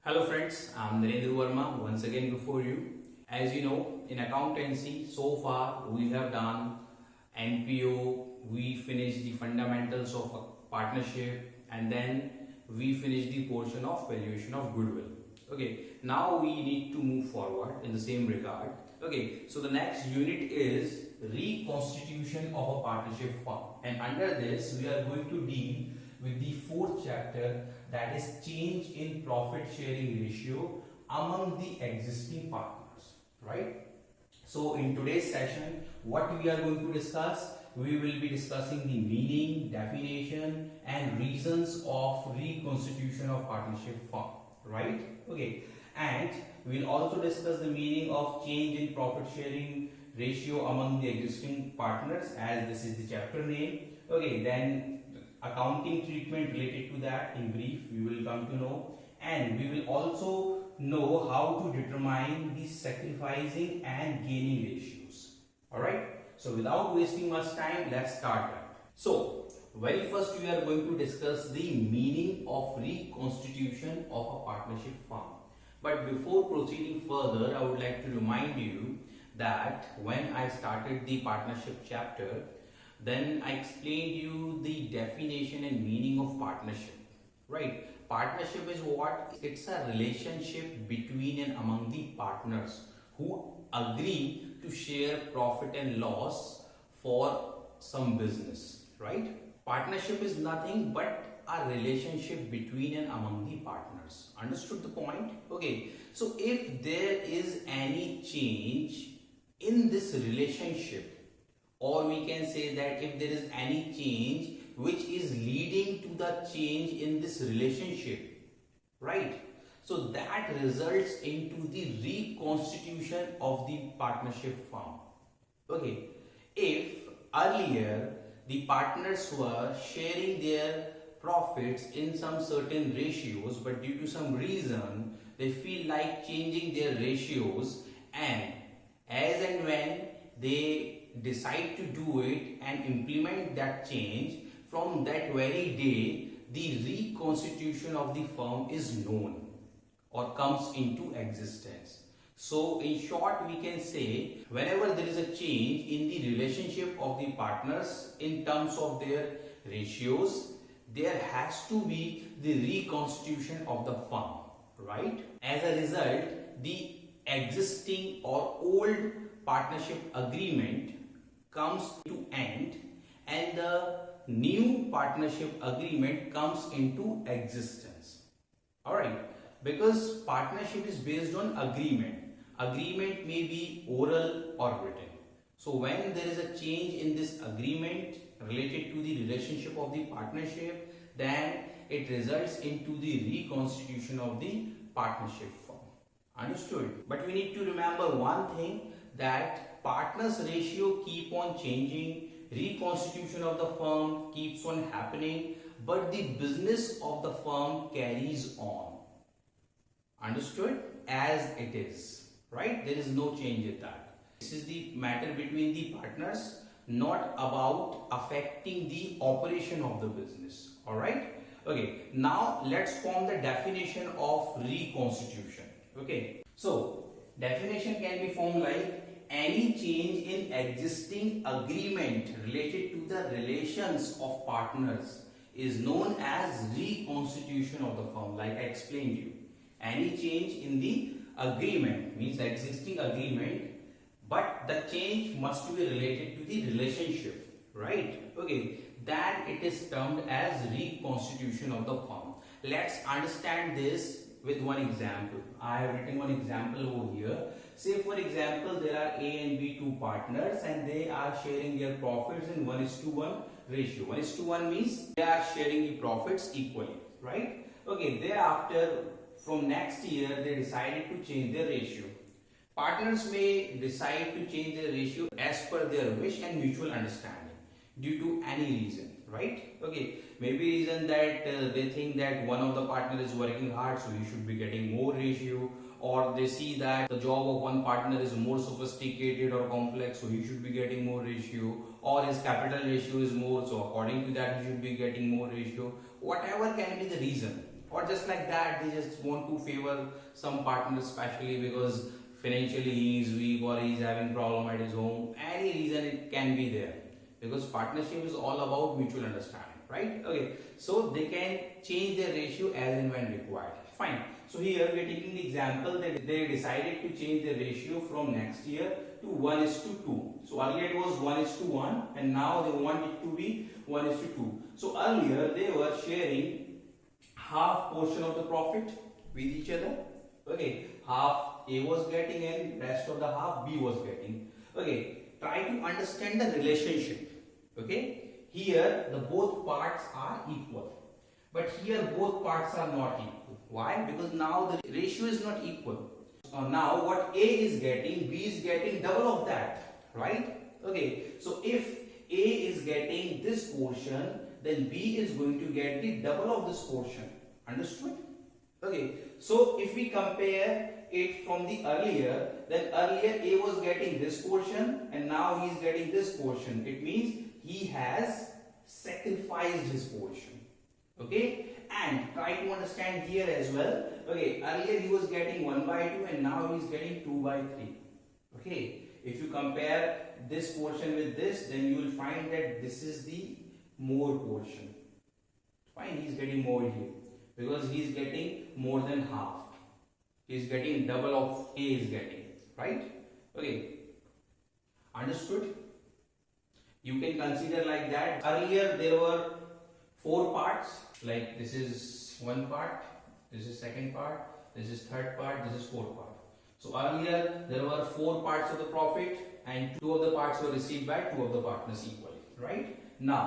Hello friends, I'm Narendra Verma once again before you. As you know, in accountancy, so far we have done NPO, we finished the fundamentals of a partnership, and then we finished the portion of valuation of goodwill. Okay, now we need to move forward in the same regard. Okay, so the next unit is reconstitution of a partnership firm, and under this we are going to deal with the fourth chapter, that is change in profit sharing ratio among the existing partners, right? So in today's session, what we are going to discuss, we will be discussing the meaning, definition and reasons of reconstitution of partnership firm, right? Okay, and we will also discuss the meaning of change in profit sharing ratio among the existing partners, as this is the chapter name. Okay, then accounting treatment related to that in brief we will come to know, and we will also know how to determine the sacrificing and gaining ratios. All right, so without wasting much time, let's start that. So very first we are going to discuss the meaning of reconstitution of a partnership firm. But before proceeding further, I would like to remind you that when I started the partnership chapter, then I explained you the definition and meaning of partnership, right? Partnership is what? It's a relationship between and among the partners who agree to share profit and loss for some business, right? Partnership is nothing but a relationship between and among the partners. Understood the point? Okay, so if there is any change in this relationship, or we can say that if there is any change which is leading to the change in this relationship, right? So that results into the reconstitution of the partnership firm. Okay, if earlier the partners were sharing their profits in some certain ratios, but due to some reason they feel like changing their ratios, and as and when they decide to do it and implement that change, from that very day the reconstitution of the firm is known or comes into existence. So in short, we can say whenever there is a change in the relationship of the partners in terms of their ratios, there has to be the reconstitution of the firm, right? As a result, the existing or old partnership agreement comes to end and the new partnership agreement comes into existence. Alright, because partnership is based on agreement. Agreement may be oral or written. So when there is a change in this agreement related to the relationship of the partnership, then it results into the reconstitution of the partnership firm. Understood? But we need to remember one thing, that partners ratio keep on changing, reconstitution of the firm keeps on happening, but the business of the firm carries on. Understood? As it is, right? There is no change in that. This is the matter between the partners, not about affecting the operation of the business. All right? Okay, now let's form the definition of reconstitution. Okay, so definition can be formed like any change in existing agreement related to the relations of partners is known as reconstitution of the firm, like I explained you. Any change in the agreement means the existing agreement, but the change must be related to the relationship, right? Okay, then it is termed as reconstitution of the firm. Let's understand this with one example. I have written one example over here. Say for example, there are A and B, two partners, and they are sharing their profits in 1:1 ratio. 1:1 means they are sharing the profits equally, right? Okay, thereafter from next year they decided to change their ratio. Partners may decide to change their ratio as per their wish and mutual understanding due to any reason, right? Okay, maybe reason that they think that one of the partner is working hard, so he should be getting more ratio, or they see that the job of one partner is more sophisticated or complex, so he should be getting more ratio, or his capital ratio is more, so according to that he should be getting more ratio. Whatever can be the reason, or just like that they just want to favor some partner, especially because financially he is weak or he is having problem at his home. Any reason it can be there, because partnership is all about mutual understanding, right? Okay, so they can change their ratio as and when required. Fine. So here we are taking the example that they decided to change the ratio from next year to 1:2. So earlier it was 1:1 and now they want it to be 1:2. So earlier they were sharing half portion of the profit with each other. Okay, half A was getting and rest of the half B was getting. Okay, try to understand the relationship. Okay, here the both parts are equal, but here both parts are not equal. Why? Because now the ratio is not equal. Now what A is getting, B is getting double of that, right? Okay, so if A is getting this portion, then B is going to get the double of this portion. Understood? Okay, so if we compare it from the earlier, then earlier A was getting this portion and now he is getting this portion. It means he has sacrificed his portion. Okay, and try to understand here as well. Okay, earlier he was getting 1/2 and now he is getting 2/3. Okay, if you compare this portion with this, then you will find that this is the more portion. Fine, he is getting more here because he is getting more than half. He is getting double of A is getting, right? Okay, understood? You can consider like that. Earlier there were 4 parts, like this is one part, this is second part, this is third part, this is fourth part. So earlier there were 4 parts of the profit and 2 of the parts were received by 2 of the partners equally, right? Now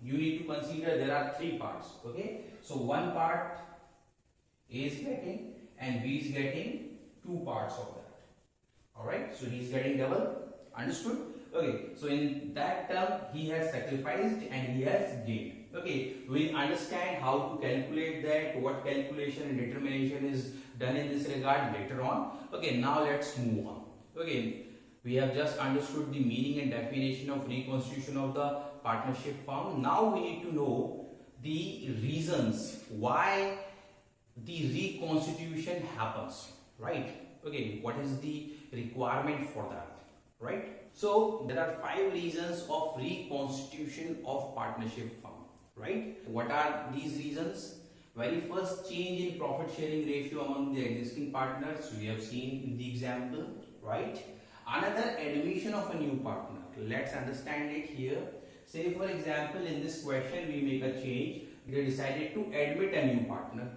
you need to consider there are 3 parts. Okay, so one part A is getting and B is getting 2 parts of that. Alright, so he is getting double. Understood? Okay, so in that term he has sacrificed and he has gained. Okay, we'll understand how to calculate that, what calculation and determination is done in this regard later on. Okay, now let's move on. Okay, we have just understood the meaning and definition of reconstitution of the partnership firm. Now we need to know the reasons why the reconstitution happens, right? Okay, what is the requirement for that, right? So there are 5 reasons of reconstitution of partnership firm, right? What are these reasons? Very first, change in profit sharing ratio among the existing partners, we have seen in the example, right? Another, admission of a new partner. Let's understand it here. Say for example, in this question we make a change. They decided to admit a new partner.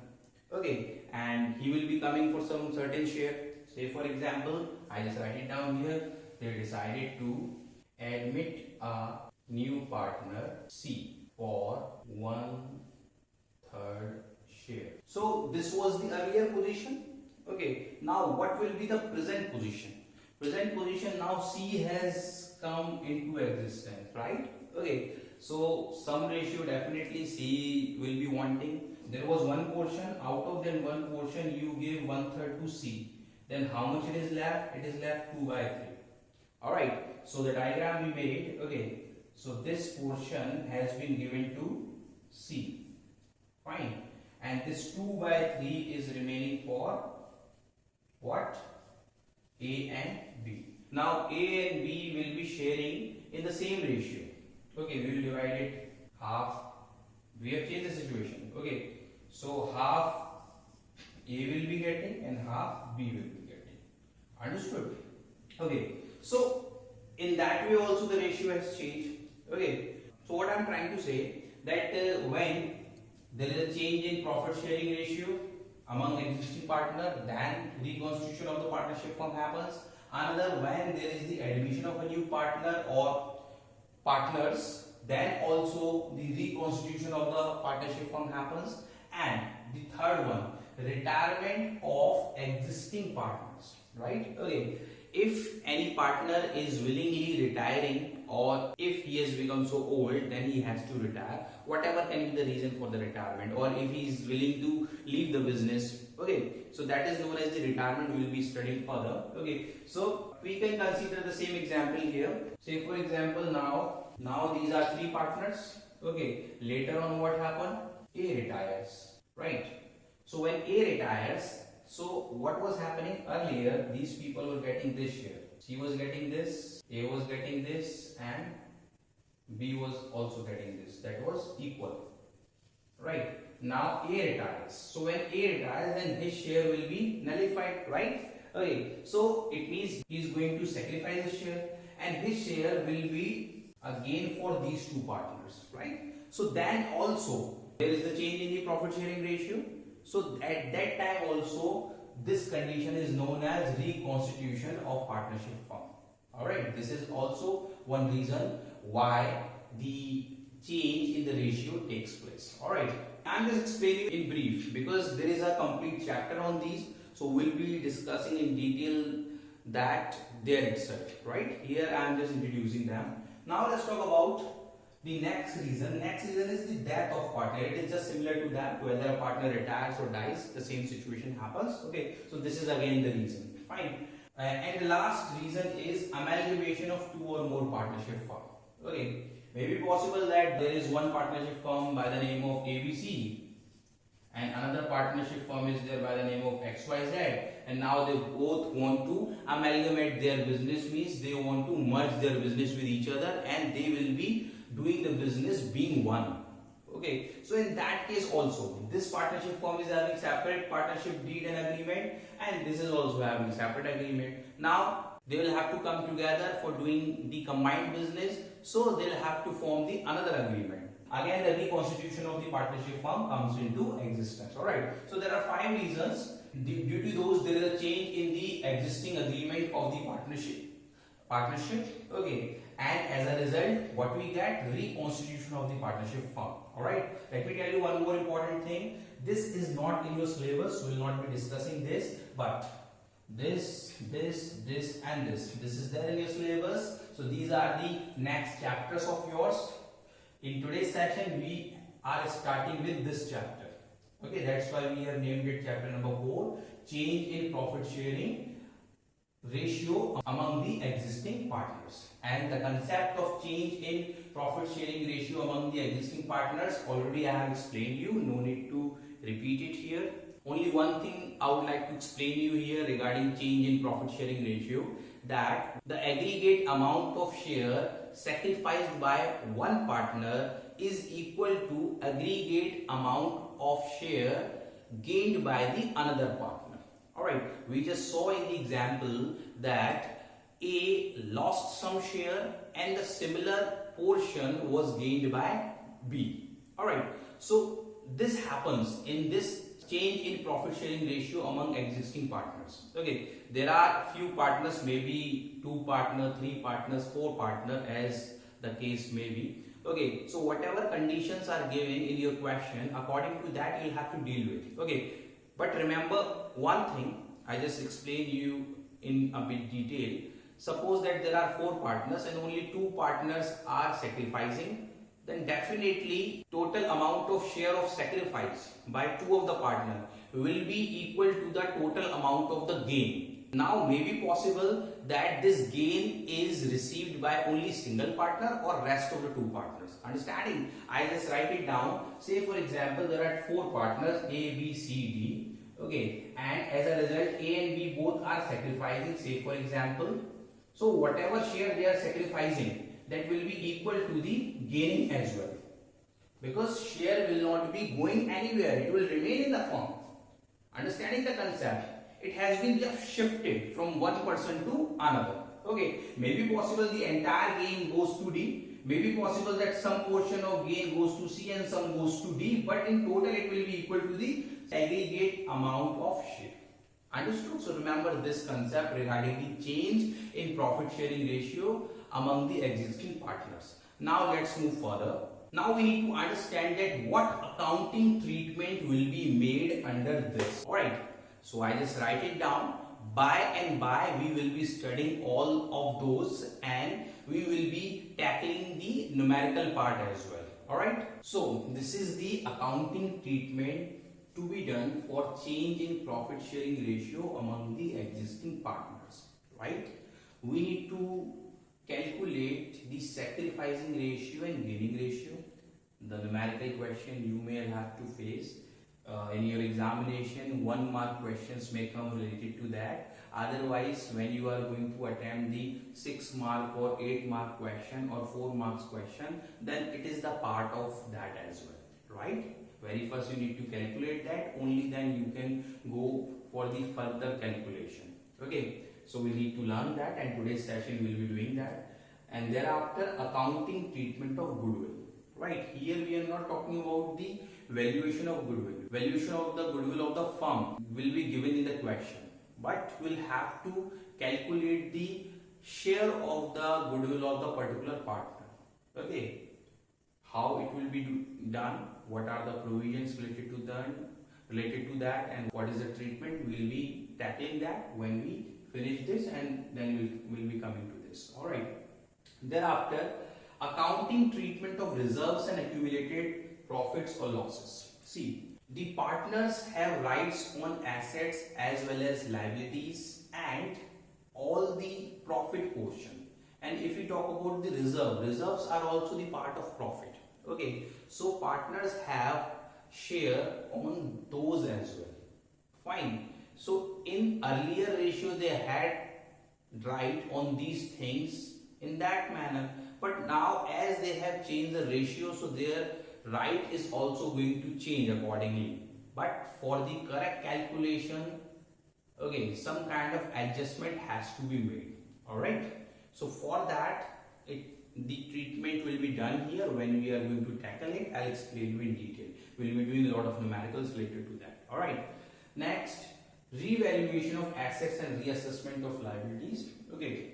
Okay, and he will be coming for some certain share. Say for example, I just write it down here. They decided to admit a new partner C for 1/3 share. So this was the earlier position. Okay, now what will be the present position? Present position, now C has come into existence, right? Okay, so some ratio definitely C will be wanting. There was one portion, out of that one portion you give 1/3 to C. Then how much it is left? It is left 2/3. Alright, so the diagram we made, okay, so this portion has been given to C. Fine. And this 2/3 is remaining for what? A and B. Now A and B will be sharing in the same ratio. Okay, we will divide it half. We have changed the situation. Okay, so half A will be getting and half B will be getting. Understood? Okay, so in that way also the ratio has changed. Okay, so what I am trying to say that when there is a change in profit sharing ratio among existing partner, then reconstitution of the partnership firm happens. Another, when there is the admission of a new partner or partners, then also the reconstitution of the partnership firm happens. And the third one, retirement of existing partners, right? Okay, if any partner is willingly retiring or if he has become so old, then he has to retire, whatever can be the reason for the retirement, or if he is willing to leave the business. Okay, so that is known as the retirement. We will be studying further. Okay, so we can consider the same example here. Say for example, now these are 3 partners. Okay, later on what happened? A retires, right? So when A retires, so what was happening earlier, these people were getting this share. C was getting this, A was getting this, and B was also getting this. That was equal. Right? Now A retires. So when A retires, then his share will be nullified, right? Okay. So it means he is going to sacrifice his share, and his share will be again for these two partners, right? So then also there is the change in the profit sharing ratio. So at that time also this condition is known as reconstitution of partnership firm. Alright, this is also one reason why the change in the ratio takes place. Alright, I'm just explaining in brief because there is a complete chapter on these. So we'll be discussing in detail that there itself. Right, here I'm just introducing them. Now let's talk about the next reason. Next reason is the death of partner. It is just similar to that, whether a partner retires or dies, the same situation happens. Okay, so this is again the reason. Fine. And the last reason is amalgamation of two or more partnership firm. Okay, maybe possible that there is one partnership firm by the name of ABC and another partnership firm is there by the name of XYZ, and now they both want to amalgamate their business, means they want to merge their business with each other and they will be doing the business being one. Okay, so in that case also this partnership firm is having separate partnership deed and agreement, and this is also having separate agreement. Now they will have to come together for doing the combined business, so they'll have to form the another agreement. Again, the reconstitution of the partnership firm comes into existence. Alright, so there are 5 reasons. Due to those, there is a change in the existing agreement of the partnership. Okay, and as a result, what we get? Reconstitution of the partnership firm. Alright, let me tell you one more important thing. This is not in your syllabus, we will not be discussing this, but this and this is there in your syllabus. So these are the next chapters of yours. In today's session, we are starting with this chapter. Okay, that's why we have named it chapter number 4, change in profit sharing ratio among the existing partners. And the concept of change in profit sharing ratio among the existing partners already I have explained you, no need to repeat it here. Only one thing I would like to explain you here regarding change in profit sharing ratio, that the aggregate amount of share sacrificed by one partner is equal to aggregate amount of share gained by the another partner. Alright, we just saw in the example that A lost some share and the similar portion was gained by B. Alright, so this happens in this change in profit sharing ratio among existing partners. Okay, there are few partners, maybe 2 partners, 3 partners, 4 partners, as the case may be. Okay, so whatever conditions are given in your question, according to that you'll have to deal with. Okay, but remember one thing, I just explained you in a bit detail. Suppose that there are 4 partners and only 2 partners are sacrificing, then definitely total amount of share of sacrifice by 2 of the partner will be equal to the total amount of the gain. Now may be possible that this gain is received by only single partner or rest of the 2 partners. Understanding? I just write it down. Say for example there are 4 partners A, B, C, D. Okay, and as a result A and B both are sacrificing, say for example. So whatever share they are sacrificing, that will be equal to the gaining as well, because share will not be going anywhere, it will remain in the firm. Understanding the concept, it has been just shifted from one person to another. Okay, maybe possible the entire gain goes to D, maybe possible that some portion of gain goes to C and some goes to D, but in total it will be equal to the aggregate amount of share. Understood? So remember this concept regarding the change in profit sharing ratio among the existing partners. Now let's move further. Now we need to understand that what accounting treatment will be made under this. Alright, so I just write it down. By and by we will be studying all of those and we will be tackling the numerical part as well. Alright, so this is the accounting treatment to be done for change in profit sharing ratio among the existing partners. Right, we need to calculate the sacrificing ratio and gaining ratio, the numerical question you may have to face. in your examination 1 mark questions may come related to that. Otherwise, when you are going to attempt the 6 mark or 8 mark question or 4 marks question, then it is the part of that as well, right? Very first you need to calculate that, only then you can go for the further calculation. Okay, so we need to learn that, and today's session we will be doing that. And thereafter, accounting treatment of goodwill. Right, here we are not talking about the valuation of goodwill. Valuation of the goodwill of the firm will be given in the question, but we'll have to calculate the share of the goodwill of the particular partner. Okay, how it will be done, what are the provisions related to that, and what is the treatment, we'll be tackling that when we finish this, and then we'll be coming to this. All right, thereafter, accounting treatment of reserves and accumulated profits or losses. See, the partners have rights on assets as well as liabilities and all the profit portion. And if we talk about the reserves are also the part of profit. Okay, so partners have share on those as well. Fine. So in earlier ratio they had right on these things in that manner, but now as they have changed the ratio, so their right is also going to change accordingly. But for the correct calculation, okay, some kind of adjustment has to be made. All right, so for that the treatment will be done here. When we are going to tackle it, I'll explain you in detail. We'll be doing a lot of numericals related to that. All right, next, revaluation of assets and reassessment of liabilities. Okay,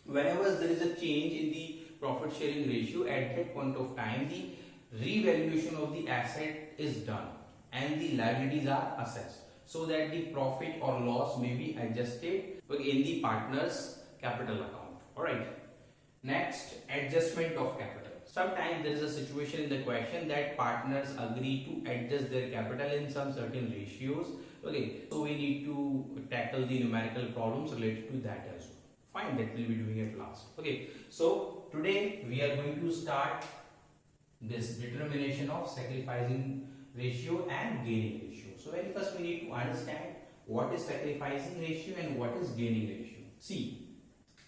whenever there is a change in the profit sharing ratio, at that point of time the revaluation of the asset is done and the liabilities are assessed, so that the profit or loss may be adjusted in the partner's capital account. All right, next, adjustment of capital. Sometimes there is a situation in the question that partners agree to adjust their capital in some certain ratios. Okay, so we need to tackle the numerical problems related to that as well. Fine, that we'll be doing it last. Okay, so today we are going to start this determination of sacrificing ratio and gaining ratio. So very first we need to understand what is sacrificing ratio and what is gaining ratio. See,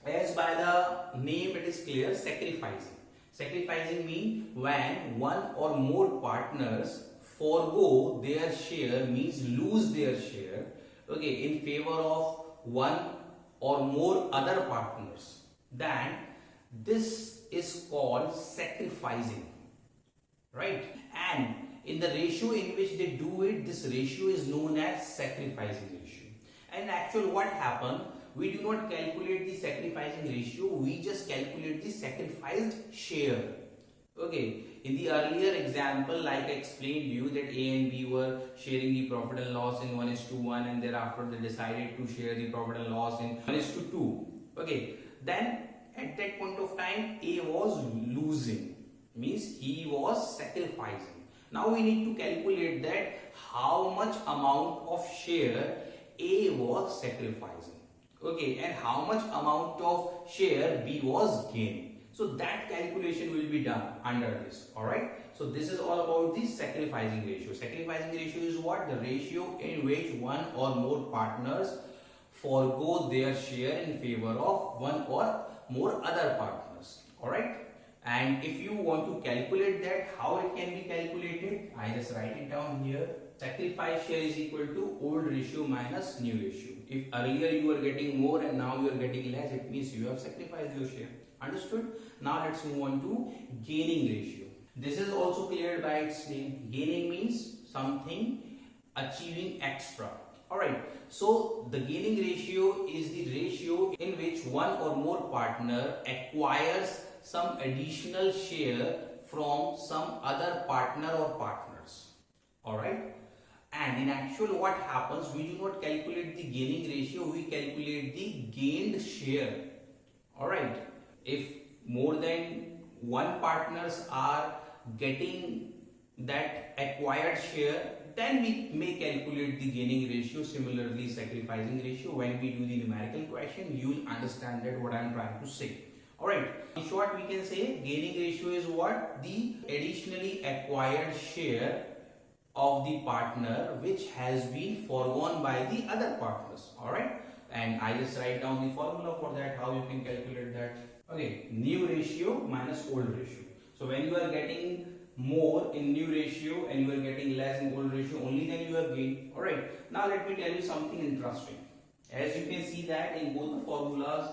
as by the name it is clear, sacrificing. Sacrificing means when one or more partners forego their share, means lose their share, okay, in favor of one or more other partners, then this is called sacrificing, right? And in the ratio in which they do it, this ratio is known as sacrificing ratio. And actually what happened, we do not calculate the sacrificing ratio, we just calculate the sacrificed share. Okay, in the earlier example, like I explained you, that A and B were sharing the profit and loss in 1:1, and thereafter they decided to share the profit and loss in 1:2. Okay, then at that point of time A was losing, means he was sacrificing. Now we need to calculate that how much amount of share A was sacrificing, okay, and how much amount of share B was gaining. So that calculation will be done under this. All right, so this is all about the sacrificing ratio. Sacrificing ratio is what? The ratio in which one or more partners forego their share in favor of one or more other partners. All right, and if you want to calculate that, how it can be calculated, I just write it down here. Sacrifice share is equal to old ratio minus new ratio. If earlier you were getting more and now you are getting less, it means you have sacrificed your share. Understood? Now let's move on to gaining ratio. This is also cleared by its name. Gaining means something achieving extra. Alright, so the gaining ratio is the ratio in which one or more partner acquires some additional share from some other partner or partners. Alright, and in actual what happens, we do not calculate the gaining ratio, we calculate the gained share. Alright, if more than one partners are getting that acquired share, then we may calculate the gaining ratio. Similarly, sacrificing ratio, when we do the numerical question, you will understand that what I am trying to say. Alright, in short we can say gaining ratio is what? The additionally acquired share of the partner which has been foregone by the other partners. Alright, and I just write down the formula for that, how you can calculate that. Okay, new ratio minus old ratio. So when you are getting more in new ratio and you are getting less in old ratio, only then you have gained. Alright, now let me tell you something interesting. As you can see that in both the formulas,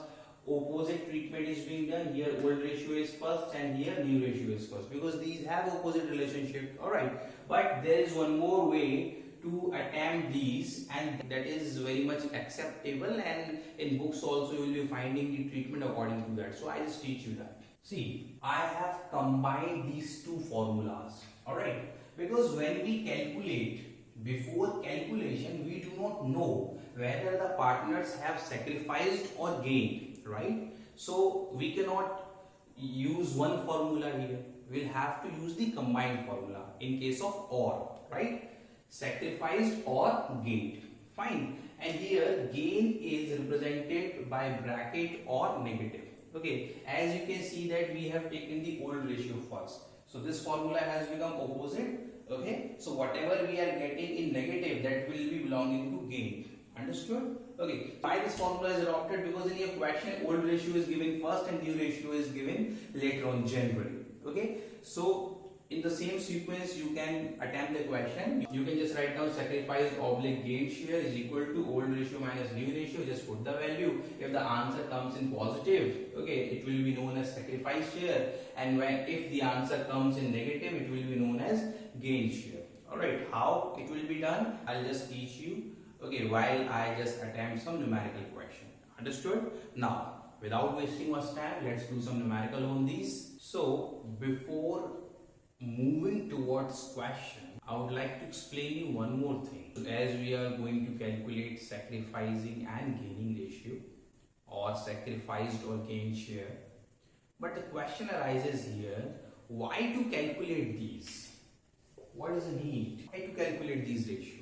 opposite treatment is being done. Here old ratio is first and here new ratio is first, because these have opposite relationship. Alright, but there is one more way to attempt these, and that is very much acceptable, and in books also you will be finding the treatment according to that. So I just teach you that. See, I have combined these two formulas. Alright, because when we calculate, before calculation we do not know whether the partners have sacrificed or gained, right? So we cannot use one formula here. We'll have to use the combined formula in case of or, right? Sacrificed or gained. Fine. And here gain is represented by bracket or negative. Okay, as you can see that we have taken the old ratio first. So this formula has become opposite. Okay, so whatever we are getting in negative, that will be belonging to gain. Understood? Okay, why this formula is adopted? Because in your question, old ratio is given first and new ratio is given later on generally. Okay, so in the same sequence you can attempt the question. You can just write down sacrifice oblique gain share is equal to old ratio minus new ratio. Just put the value. If the answer comes in positive, okay, it will be known as sacrifice share, and if the answer comes in negative, it will be known as gain share. Alright, how it will be done, I'll just teach you. Okay, while I just attempt some numerical question. Understood? Now, without wasting much time, let's do some numerical on these. So, before moving towards question, I would like to explain you one more thing. As we are going to calculate sacrificing and gaining ratio, or sacrificed or gained share, but the question arises here, why to calculate these? What is the need? Why to calculate these ratios?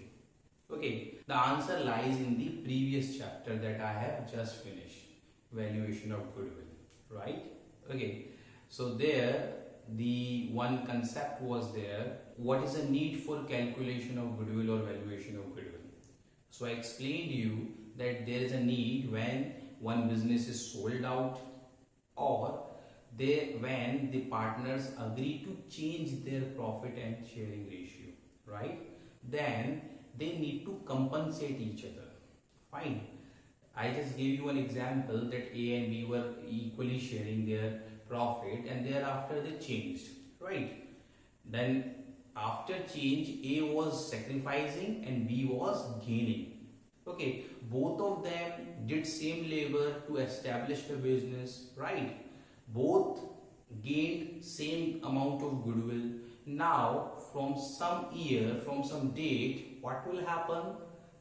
Okay, the answer lies in the previous chapter that I have just finished, valuation of goodwill, right? Okay, so there the one concept was there, what is the need for calculation of goodwill or valuation of goodwill. So I explained you that there is a need when one business is sold out, or when the partners agree to change their profit and sharing ratio, right? Then they need to compensate each other. Fine. I just gave you an example that A and B were equally sharing their profit, and thereafter they changed, right? Then after change, A was sacrificing and B was gaining. Okay, both of them did same labor to establish the business, right? Both gained same amount of goodwill. Now from some year, from some date, what will happen?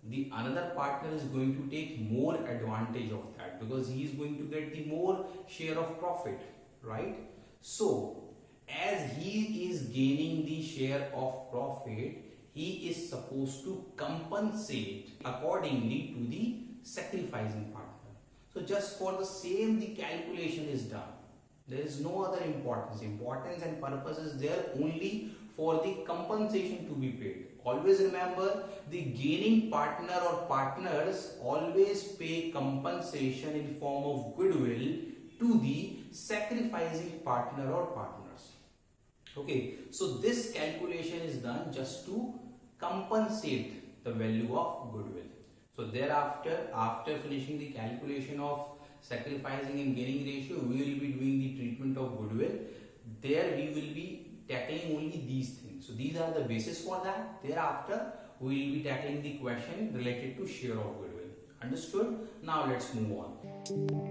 The another partner is going to take more advantage of that, because he is going to get the more share of profit, right? So as he is gaining the share of profit, he is supposed to compensate accordingly to the sacrificing partner. So just for the same, the calculation is done. There is no other importance. Importance and purpose is there only for the compensation to be paid. Always remember, the gaining partner or partners always pay compensation in form of goodwill to the sacrificing partner or partners. Okay, so this calculation is done just to compensate the value of goodwill. So thereafter, after finishing the calculation of sacrificing and gaining ratio, we will be doing the treatment of goodwill. There we will be tackling only these things. So these are the basis for that. Thereafter, we will be tackling the question related to share of goodwill. Understood? Now let's move on.